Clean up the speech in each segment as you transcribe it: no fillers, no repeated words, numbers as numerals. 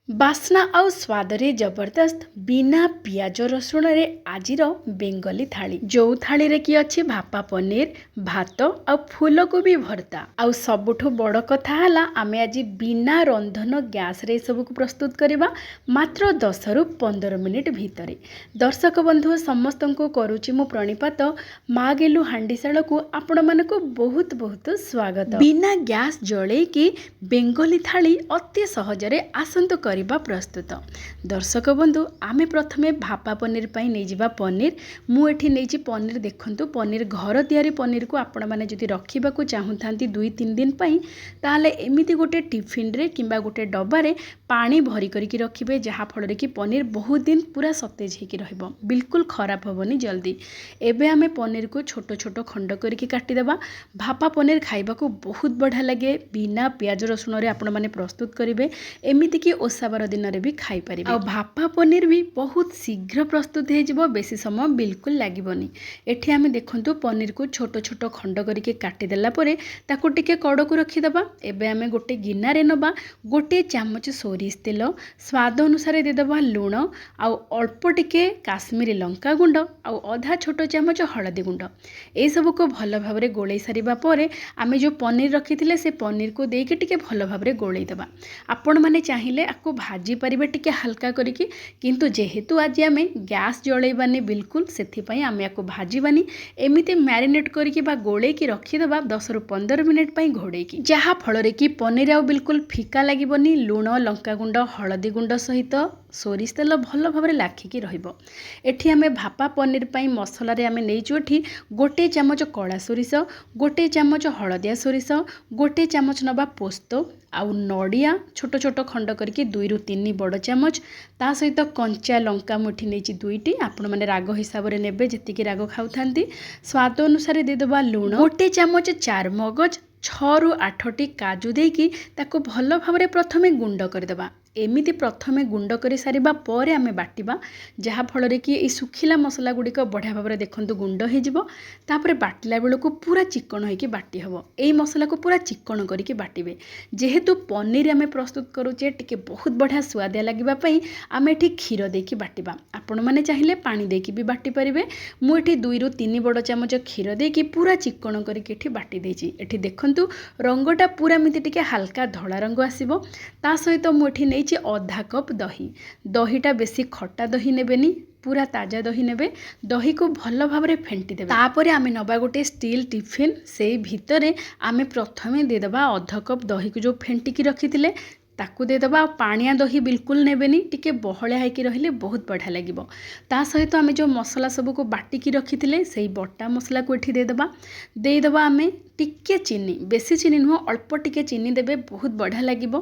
ବାସ୍ନା ଆଉ ସ୍ୱାଦରେ ଜବରଦସ୍ତ ବିନା ପିଆଜ ରସୁଣରେ ଆଜିର ବେଙ୍ଗଲୀ ଥାଳି। ଯୋଉ ଥାଳିରେ କି ଅଛି ଭାପା ପନିର, ଭାତ ଆଉ ଫୁଲକୋବି ଭର୍ତ୍ତା। ଆଉ ସବୁଠୁ ବଡ଼ କଥା ହେଲା ଆମେ ଆଜି ବିନା ରନ୍ଧନ ଗ୍ୟାସରେ ଏସବୁକୁ ପ୍ରସ୍ତୁତ କରିବା ମାତ୍ର 10ରୁ 15 ମିନିଟ୍ ଭିତରେ। ଦର୍ଶକ ବନ୍ଧୁ ସମସ୍ତଙ୍କୁ କରୁଛି ମୁଁ ପ୍ରଣିପାତ। ମା ଗେଲୁ ହାଣ୍ଡିଶାଳକୁ ଆପଣମାନଙ୍କୁ ବହୁତ ବହୁତ ସ୍ୱାଗତ। ବିନା ଗ୍ୟାସ୍ ଜଳେଇକି ବେଙ୍ଗଲୀ ଥାଳି ଅତି ସହଜରେ ଆସନ୍ତୁ କରିବା ପ୍ରସ୍ତୁତ। ଦର୍ଶକ ବନ୍ଧୁ ଆମେ ପ୍ରଥମେ ଭାପା ପନିର ପାଇଁ ନେଇଯିବା ପନିର। ମୁଁ ଏଠି ନେଇଛି ପନିର, ଦେଖନ୍ତୁ ପନିର ଘର ତିଆରି ପନିରକୁ ଆପଣମାନେ ଯଦି ରଖିବାକୁ ଚାହୁଁଥାନ୍ତି 2-3 ଦିନ ପାଇଁ, ତାହେଲେ ଏମିତି ଗୋଟେ ଟିଫିନରେ କିମ୍ବା ଗୋଟେ ଡବାରେ ପାଣି ଭରି କରିକି ରଖିବେ, ଯାହାଫଳରେ କି ପନିର ବହୁତ ଦିନ ପୁରା ସତେଜ ହେଇକି ରହିବ, ବିଲକୁଲ ଖରାପ ହେବନି ଜଲ୍ଦି। ଏବେ ଆମେ ପନିରକୁ ଛୋଟ ଛୋଟ ଖଣ୍ଡ କରିକି କାଟିଦେବା। ଭାପା ପନିର ଖାଇବାକୁ ବହୁତ ବଢ଼ିଆ ଲାଗେ। ବିନା ପିଆଜ ରସୁଣରେ ଆପଣମାନେ ପ୍ରସ୍ତୁତ କରିବେ, ଏମିତିକି ଓଷାବାର ଦିନରେ ବି ଖାଇପାରିବେ। ଆଉ ଭାପା ପନିର ବି ବହୁତ ଶୀଘ୍ର ପ୍ରସ୍ତୁତ ହେଇଯିବ, ବେଶୀ ସମୟ ବିଲକୁଲ ଲାଗିବନି। ଏଠି ଆମେ ଦେଖନ୍ତୁ ପନିରକୁ ଛୋଟ ଛୋଟ ଖଣ୍ଡ କରିକି କାଟିଦେଲା ପରେ ତାକୁ ଟିକେ କଡ଼କୁ ରଖିଦେବା। ଏବେ ଆମେ ଗୋଟେ ଗିନାରେ ନେବା 1 ଚାମଚ ସୋରିଷ ତେଲ, ସ୍ୱାଦ ଅନୁସାରେ ଦେଇଦେବା ଲୁଣ, ଆଉ ଅଳ୍ପ ଟିକେ କାଶ୍ମୀରୀ ଲଙ୍କା ଗୁଣ୍ଡ, ଆଉ ଅଧା ଛୋଟ ଚାମଚ ହଳଦୀ ଗୁଣ୍ଡ। ଏଇସବୁକୁ ଭଲ ଭାବରେ ଗୋଳେଇ ସାରିବା ପରେ ଆମେ ଯେଉଁ ପନିର ରଖିଥିଲେ ସେ ପନିରକୁ ଦେଇକି ଟିକେ ଭଲ ଭାବରେ ଗୋଳେଇ ଦେବା। ଆପଣମାନେ ଚାହିଁଲେ ଆକୁ ଭାଜି ପାରିବେ ଟିକେ ହାଲକା କରିକି, କିନ୍ତୁ ଯେହେତୁ ଆଜି ଆମେ ଗ୍ୟାସ୍ ଜଳେଇବାନି ବିଲକୁଲ, ସେଥିପାଇଁ ଆମେ ଆକୁ ଭାଜିବାନି। ଏମିତି ମ୍ୟାରିନେଟ୍ କରିକି ବା ଗୋଳେଇକି ରଖିଦେବା 10ରୁ 15 ମିନିଟ୍ ପାଇଁ ଘୋଡ଼େଇକି, ଯାହାଫଳରେ କି ପନିର ଆଉ ବିଲକୁଲ ଫିକା ଲାଗିବନି। ଲୁଣ, ଲଙ୍କାଗୁଣ୍ଡ, ହଳଦୀ ଗୁଣ୍ଡ ସହିତ ସୋରିଷ ତେଲ ଭଲ ଭାବରେ ଲାଖିକି ରହିବ। ଏଠି ଆମେ ଭାପା ପନିର ପାଇଁ ମସଲାରେ ଆମେ ନେଇଛୁ ଏଠି 1 ଚାମଚ କଳା ସୋରିଷ, 1 ଚାମଚ ହଳଦିଆ ସୋରିଷ, 1 ଚାମଚ ନେବା ପୋସ୍ତ, ଆଉ ନଡ଼ିଆ ଛୋଟ ଛୋଟ ଖଣ୍ଡ କରିକି 2ରୁ 3 ବଡ଼ ଚାମଚ। ତା ସହିତ କଞ୍ଚା ଲଙ୍କା ମୁଁ ଏଠି ନେଇଛି 2ଟି, ଆପଣମାନେ ରାଗ ହିସାବରେ ନେବେ ଯେତିକି ରାଗ ଖାଉଥାନ୍ତି। ସ୍ୱାଦ ଅନୁସାରେ ଦେଇଦେବା ଲୁଣ, 1 ଚାମଚ ଚାରମଗଜ, 6ରୁ 8ଟି କାଜୁ ଦେଇକି ତାକୁ ଭଲ ଭାବରେ ପ୍ରଥମେ ଗୁଣ୍ଡ କରିଦେବା। ଏମିତି ପ୍ରଥମେ ଗୁଣ୍ଡ କରି ସାରିବା ପରେ ଆମେ ବାଟିବା, ଯାହାଫଳରେ କି এই ଶୁଖିଲା ମସଲା ଗୁଡ଼ିକ ବଢ଼ିଆ ଭାବରେ ଦେଖନ୍ତୁ ଗୁଣ୍ଡ ହେଇଯିବ। ତାପରେ ବାଟିଲା ବେଳକୁ ପୁରା ଚିକଣ ହେଇକି ବାଟି ହେବ। ଏଇ ମସଲାକୁ ପୁରା ଚିକଣ କରିକି ବାଟିବେ। ଯେହେତୁ ପନିର ଆମେ ପ୍ରସ୍ତୁତ କରୁଛେ ଟିକେ ବହୁତ ବଢ଼ିଆ ସୁଆଦିଆ ଲାଗିବା ପାଇଁ ଆମେ ଏଠି କ୍ଷୀର ଦେଇକି ବାଟିବା। ଆପଣମାନେ ଚାହିଁଲେ ପାଣି ଦେଇକି ବି ବାଟି ପାରିବେ। ମୁଁ ଏଠି 2ରୁ 3 ବଡ଼ ଚାମଚ କ୍ଷୀର ଦେଇକି ପୁରା ଚିକଣ କରିକି ଏଠି ବାଟି ଦେଇଛି। ଏଠି ଦେଖନ୍ତୁ ରଙ୍ଗଟା ପୁରା ଏମିତି ଟିକେ ହାଲକା ଧଳା ରଙ୍ଗ ଆସିବ। ତା ସହିତ ମୁଁ ଏଠି ନେଇଛି ଅଧା କପ୍ ଦହି। ଦହିଟା ବେଶୀ ଖଟା ଦହି ନେବେନି, ପୁରା ତାଜା ଦହି ନେବେ। ଦହିକୁ ଭଲ ଭାବରେ ଫେଣ୍ଟି ଦେବେ। ତାପରେ ଆମେ ନେବା ଗୋଟେ ଷ୍ଟିଲ୍ ଟିଫିନ୍, ସେଇ ଭିତରେ ଆମେ ପ୍ରଥମେ ଦେଇଦେବା ଅଧ କପ୍ ଦହିକୁ ଯେଉଁ ଫେଣ୍ଟିକି ରଖିଥିଲେ ତାକୁ ଦେଇଦେବା। ଆଉ ପାଣିଆ ଦହି ବିଲକୁଲ ନେବେନି, ଟିକେ ବହଳିଆ ହେଇକି ରହିଲେ ବହୁତ ବଢ଼ିଆ ଲାଗିବ। ତା ସହିତ ଆମେ ଯେଉଁ ମସଲା ସବୁକୁ ବାଟିକି ରଖିଥିଲେ ସେଇ ବଟା ମସଲାକୁ ଏଠି ଦେଇଦେବା ଆମେ ଟିକେ ଚିନି, ବେଶୀ ଚିନି ନୁହଁ, ଅଳ୍ପ ଟିକେ ଚିନି ଦେବେ, ବହୁତ ବଢ଼ିଆ ଲାଗିବ।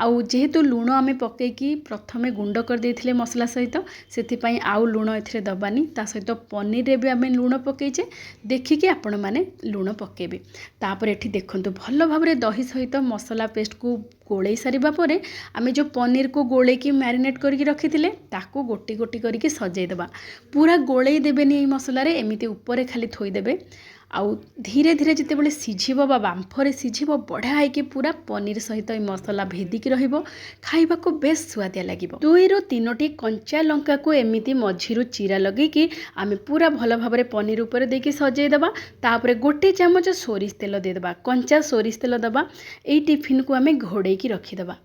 ଆଉ ଯେହେତୁ ଲୁଣ ଆମେ ପକେଇକି ପ୍ରଥମେ ଗୁଣ୍ଡ କରିଦେଇଥିଲେ ମସଲା ସହିତ, ସେଥିପାଇଁ ଆଉ ଲୁଣ ଏଥିରେ ଦେବାନି। ତା ସହିତ ପନିରରେ ବି ଆମେ ଲୁଣ ପକେଇଛେ, ଦେଖିକି ଆପଣମାନେ ଲୁଣ ପକେଇବେ। ତାପରେ ଏଠି ଦେଖନ୍ତୁ ଭଲ ଭାବରେ ଦହି ସହିତ ମସଲା ପେଷ୍ଟକୁ ଗୋଳେଇ ସାରିବା ପରେ ଆମେ ଯେଉଁ ପନିରକୁ ଗୋଳେଇକି ମ୍ୟାରିନେଟ୍ କରିକି ରଖିଥିଲେ ତାକୁ ଗୋଟି ଗୋଟି କରିକି ସଜେଇ ଦେବା। ପୁରା ଗୋଳେଇ ଦେବେନି ଏଇ ମସଲାରେ, ଏମିତି ଉପରେ ଖାଲି ଥୋଇଦେବେ। ଆଉ ଧୀରେ ଧୀରେ ଯେତେବେଳେ ସିଝିବ ବା ବାମ୍ଫରେ ସିଝିବ, ବଢ଼ିଆ ହେଇକି ପୁରା ପନିର ସହିତ ଏଇ ମସଲା ଭେଦିକି ରହିବ, ଖାଇବାକୁ ବେଶ ସୁଆଦିଆ ଲାଗିବ। 2ରୁ 3ଟି କଞ୍ଚା ଲଙ୍କାକୁ ଏମିତି ମଝିରୁ ଚିରା ଲଗେଇକି ଆମେ ପୁରା ଭଲ ଭାବରେ ପନିର ଉପରେ ଦେଇକି ସଜେଇ ଦେବା। ତାପରେ 1 ଚାମଚ ସୋରିଷ ତେଲ ଦେଇଦେବା, କଞ୍ଚା ସୋରିଷ ତେଲ ଦେବା। ଏଇ ଟିଫିନକୁ ଆମେ ଘୋଡ଼େଇକି ରଖିଦେବା।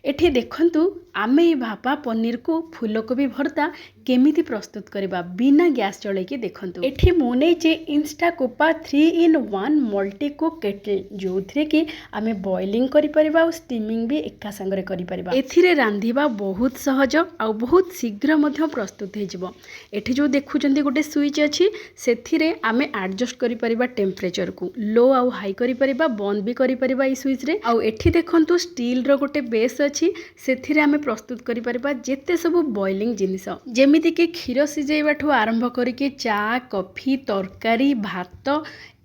ଏଠି ଦେଖନ୍ତୁ ଆମେ এই ଭାପା ପନିରକୁ ଫୁଲକୋବି ଭର୍ତ୍ତା କେମିତି ପ୍ରସ୍ତୁତ କରିବା ବିନା ଗ୍ୟାସ୍ ଜଳେଇକି ଦେଖନ୍ତୁ। ଏଠି ମୁଁ ନେଇଛି ଇନଷ୍ଟାକୋପା 3-in-1 ମଲ୍ଟି କୁକ୍ କେଟଲ, ଯେଉଁଥିରେ କି ଆମେ ବଏଲିଂ କରିପାରିବା ଆଉ ଷ୍ଟିମିଂ ବି ଏକା ସାଙ୍ଗରେ କରିପାରିବା। ଏଥିରେ ରାନ୍ଧିବା ବହୁତ ସହଜ ଆଉ ବହୁତ ଶୀଘ୍ର ମଧ୍ୟ ପ୍ରସ୍ତୁତ ହେଇଯିବ। ଏଠି ଯେଉଁ ଦେଖୁଛନ୍ତି ଗୋଟେ ସୁଇଚ୍ ଅଛି, ସେଥିରେ ଆମେ ଆଡ଼ଜଷ୍ଟ କରିପାରିବା ଟେମ୍ପରେଚରକୁ, ଲୋ ଆଉ ହାଇ କରିପାରିବା, ବନ୍ଦ ବି କରିପାରିବା ଏଇ ସୁଇଚ୍ରେ। ଆଉ ଏଠି ଦେଖନ୍ତୁ ଷ୍ଟିଲ୍ର ଗୋଟେ ବେସ୍ ଅଛି, ସେଥିରେ ଆମେ ପ୍ରସ୍ତୁତ କରିପାରିବା ଯେତେ ସବୁ ବଏଲିଂ ଜିନିଷ, ଯେମିତିକି କ୍ଷୀର ସିଝେଇବାଠୁ ଆରମ୍ଭ କରିକି ଚା, କଫି, ତରକାରୀ, ଭାତ,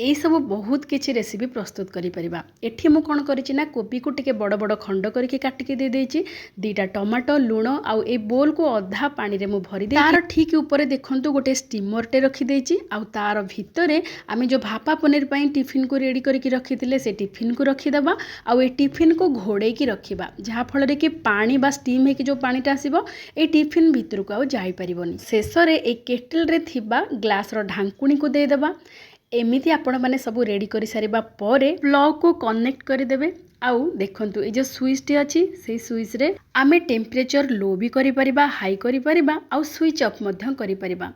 ଏଇସବୁ ବହୁତ କିଛି ରେସିପି ପ୍ରସ୍ତୁତ କରିପାରିବା। ଏଠି ମୁଁ କ'ଣ କରିଛି ନା କୋବିକୁ ଟିକେ ବଡ଼ ବଡ଼ ଖଣ୍ଡ କରିକି କାଟିକି ଦେଇଦେଇଛି, 2ଟା ଟମାଟୋ, ଲୁଣ ଆଉ ଏଇ ବୋଲକୁ ଅଧା ପାଣିରେ ମୁଁ ଭରି ଦେଇଛି। ତାର ଠିକ୍ ଉପରେ ଦେଖନ୍ତୁ ଗୋଟେ ଷ୍ଟିମରଟେ ରଖିଦେଇଛି, ଆଉ ତାର ଭିତରେ ଆମେ ଯେଉଁ ଭାପା ପନିର ପାଇଁ ଟିଫିନକୁ ରେଡ଼ି କରିକି ରଖିଥିଲେ ସେ ଟିଫିନକୁ ରଖିଦେବା। ଆଉ ଏ ଟିଫିନକୁ ଘୋଡ଼େଇକି ରଖିବା, जहाँफल कि पानी बा स्टीम होकर जो पानीटा आसो ये टिफिन भितर को आईपारनि। शेष में ये केटल रे थिबा ग्लास रो ढांकुणी को देदेबा। एमिति आपण माने सब रेडी कर सारिबा परे प्लग को कनेक्ट करदेवे। आउ देखंतु ये जो स्विच टी अच्छी से स्विच रे आमे टेम्परेचर लो भी करि परिबा हाई करि परिबा आउ स्विच ऑफ मध्य करि परिबा।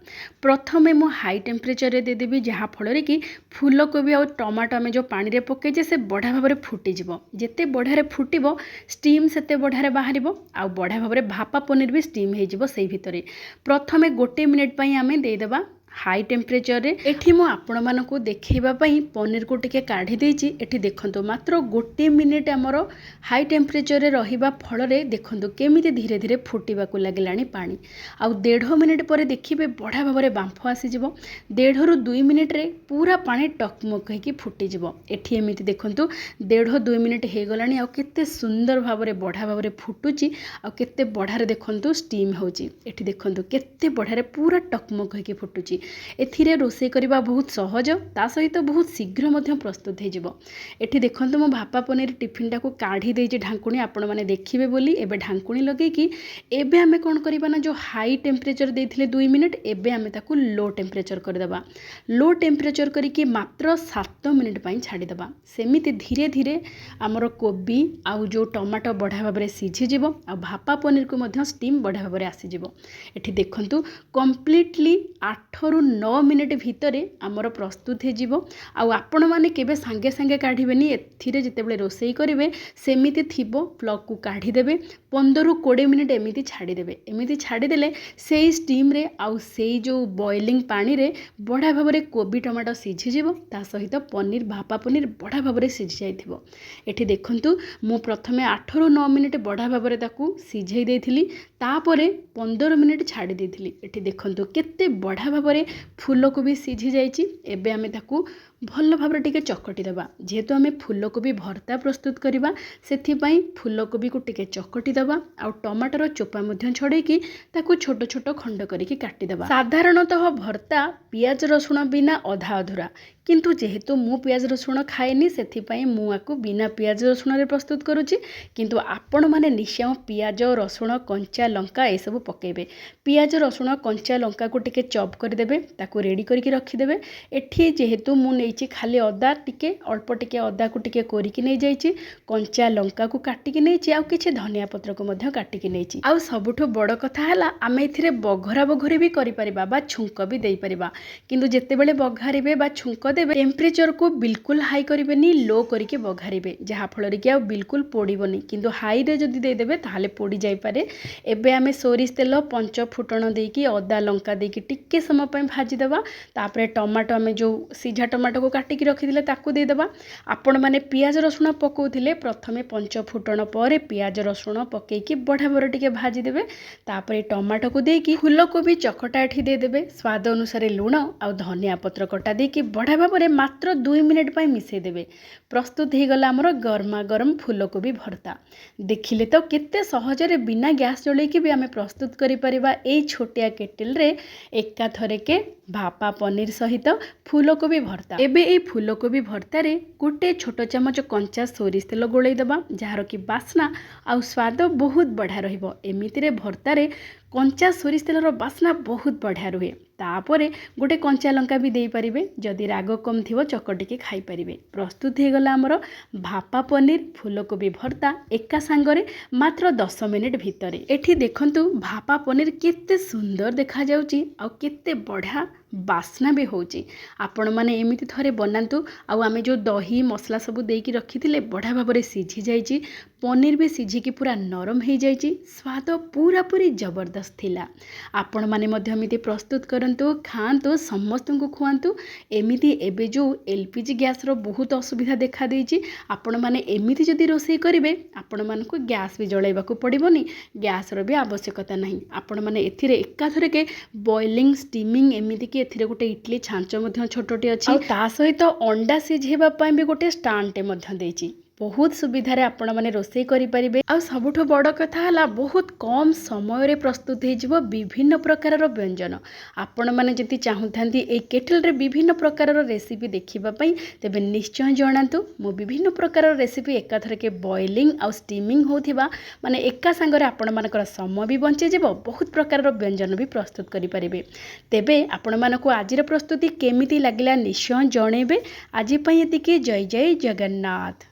प्रथमे मु हाई टेम्परेचर रे दे देबी जहाँ फल रे कि फूलकोबी और टमाटो आमे जो पानी रे पके से बढ़िया भाव में फुटी जिवो। जेते बढ़िया रे फुटिबो स्टीम सेते बढ़िया रे बाहरिबो आउ बढ़िया भाव में भापा पनीर भी स्टीम हे जिवो। सेही भितरे प्रथमे गोटे मिनिट पई आमे दे देबा हाई टेम्परेचर रे। एठी मु आपण मानकु देखैबा पई पनीर को टिके काढी देछि। एठी देखंतु मात्र गोटे मिनिट हमरो हाई टेम्परेचर रे रहिबा फल रे देखंतु केमिति धीरे धीरे फुटिबा को लागलानी पानी। आउ 1.5 मिनिट परे देखिबे बढ़िया भाव में बांफ आसी जिवो। 1.5 ରୁ 2 मिनिट रे पूरा पानी टकमक होइकी फुटी जिवो। एठी एमिति देखंतु 1.5-2 मिनिट हे गलानी आउ केते सुंदर भाव में बढ़िया भाव में फुटुची आउ केते बढ़िया रे देखंतु स्टीम होची। एठी देखंतु केते बढ़िया रे पूरा टकमक होइकी फुटुची। एथिरे रोषे करबा बहुत सहज ता सहित बहुत शीघ्र मध्य प्रस्तुत हे जिवो। एठी देखंतु मो भापा पनीर टिफिन टाको काढी देछि ढांकुणी आपण माने देखिबे बोली एबे ढांकुणी लगेई कि एबे हमें कोन करबा ना जो हाई टेम्परेचर देथिले 2 मिनिट एबे हमें ताको लो टेम्परेचर कर देबा। लो टेम्परेचर करिकि मात्र 7 मिनिट पई छाडी देबा। सेमिति धीरे धीरे हमर कोबी आउ जो टमाटो बढ़िया भाव में सिझी जिवो आ भापा पनीर को मध्य स्टीम बढ़िया भाव में आसी जिवो। एठी देखंतु कंप्लीटली 8 ରୁ 9 मिनिट भितरे आमर प्रस्तुत हे जिवो। आउ आपण माने केबे सांगे सांगे काढिबेनी। एथिरे जेतेबेले रोषेई करिवे सेमिति थिबो प्लग को काढी देबे 15 ରୁ 20 मिनिट एमिति छाडी देबे। एमिति छाडी देले सेई स्टीम रे आउ सेई जो बॉइलिंग पानी रे बढ़िया भाव में कोबी टमाटो सिझी जिवो ता सहित पनीर भापा पनीर बढ़िया भाव में सिझी जाइथिबो। एठी देखंतु मु प्रथमे 8 ରୁ 9 मिनिट बढ़िया भाव में ताकू सिझेई देथिली तापरे 15 मिनिट छाडी देथिली। एठी देखंतु केते बढ़िया भाव में फूलकोबी सिझी जाइछि। एबे आमे ताकू भल भाव में टिके चकटी देबा। जेहेतु आमे फूलकोबी भर्ता प्रस्तुत करिबा सेथिपई फूलकोबी को टिके चकटी देबा आउ टमाटर चोपा मध्य छड़ेकी ताकू छोट छोट खंड करिकी काटी देबा। साधारणतः भर्ता पियाज रसुण बिना अधा अधूरा किंतु जेहेतु मु पियाज रसुण खाएनी सेथिपई मु आकु बिना पियाज रसुण रे प्रस्तुत करूची। किंतु आपण माने निश्चय पियाज रसुण कंचा लंका ए सब पकेबे। पियाज रसुण कंचा लंका को टिके चॉप कर देबे ताकू रेडी करके रखी देबे। एठी जेहेतु मु नेइची खाली अदा टिके अल्प टिके अदा को टिके कोरिकी नै जाइची कंचा लंका को काटिकी नेइची आउ किछि धनिया पत्र को मध्य काटिकी नेइची। आउ सबुठो बड़ कथा हला आमे एथिरे बघरा बघरी भी करि परिबा बा छुंक भी देई परिबा। किंतु जेतेबेले बघारिबे बा छुंक देबे टेम्परेचर को बिल्कुल हाई करिबेनी लो करिके बघारिबे जहाँ फल रे कि आ बिल्कुल पोड़ीबनी। किंतु हाई रे जदि दे देबे ताहाले पोड़ी जाई पारे। एबे आमे सोरिष तेल 5 फुटण देकी अदा लंका देकी टिके समय पय भाजी देबा। तापरे टमाटो आमे जो सीझा टमाटो को काटिकी रखिदिले ताकू दे देबा। आपण माने पियाज रसुण पकोथिले प्रथमे 5 फुटण परे पियाज रसुण पकेकी बढ़िया भाव टिके भाजी देबे। तापरे टमाटो को देकी फूलकोबी चकटा एठी दे देबे। स्वाद अनुसार लूण आ धनिया पत्र कटा देकी बढ़िया भाव में मात्र 2 मिनिट पय मिसै देबे। प्रस्तुत हे गला हमर गरमा गरम फूलकोबी भर्ता। देखिले तो केते सहज रे बिना गैस जळैकी भी आमे प्रस्तुत करि परिबा एई छोटिया केटल रे एका थरे के भापा पनीर सहित फूलकोबी भर्ता। एबे एई फूलकोबी भर्ता रे गोटे छोट चमच कंचा सोरिष तेल गोळै देबा जहार की बास्ना आ स्वाद बहुत बढ़िया रहिबो। एमिति रे भर्ता रे कंचा सोरिष तेलर बास्ना बहुत बढ़िया रुहे। तापरे गोटे कंचा लंका भी देई परिबे जदि राग कम थिवो चकटिके खाई परिबे। प्रस्तुत हे गला हमर भापा पनीर फूलकोबी भर्ता एका सांगरे मात्र 10 मिनिट भितरे। एठी देखंतु भापा पनीर केते सुंदर देखा जाउची आ केते बढ़िया बास्ना भी होची। आपण माने एमिति थरे बनांतु। आउ आमे जो दही मसला सब देकी रखिथिले बढ़िया भाव में सिझी जाइची। पनीर भी सिझिकी पूरा नरम हो जाइची। स्वाद पूरा पूरी जबरदस्त थिला। आपण माने मध्य एमिति प्रस्तुत करंतु खांतु समस्त को खुआंतु। एमिति एबे जो एलपीजी गैस रो बहुत असुविधा देखा देइची। आपण माने एमिति जदि रोषेई करिवे आपण मानकु गैस भी जळैबाकू पड़िबोनी गैस रो भी आवश्यकता नहीं। आपण माने एथिरे एकाथरे के बॉइलिंग स्टीमिंग एमिति कि एथिरे गोटे इडली छांच मध्य छोटोटी अछि ता सहित अंडा सिझेबा पय भी गोटे स्टैंड टे मध्य देइची। बहुत सुविधार आपण मैंने रोषे करेंगे। आ सबुठ बड़ कथा है बहुत कम समय प्रस्तुत हो विभिन्न प्रकार व्यंजन। आपण मैंने जदि चाहूता ये केटल रे विभिन्न प्रकार रेसिपी देखापी तेज निश्चय जनातु। मु विभिन्न प्रकार रेसिपी एकाथर के बॉइलिंग आउ स्टीमिंग होथिबा माने एका संगरे आपण मानकर समय भी बंची जीवो, बहुत प्रकार व्यंजन भी प्रस्तुत करेंगे। तेबे आपण मानक आजिर प्रस्तुति केमिति लागिला निश्चय जनइबे। आज पई एतिके। जय जय जगन्नाथ।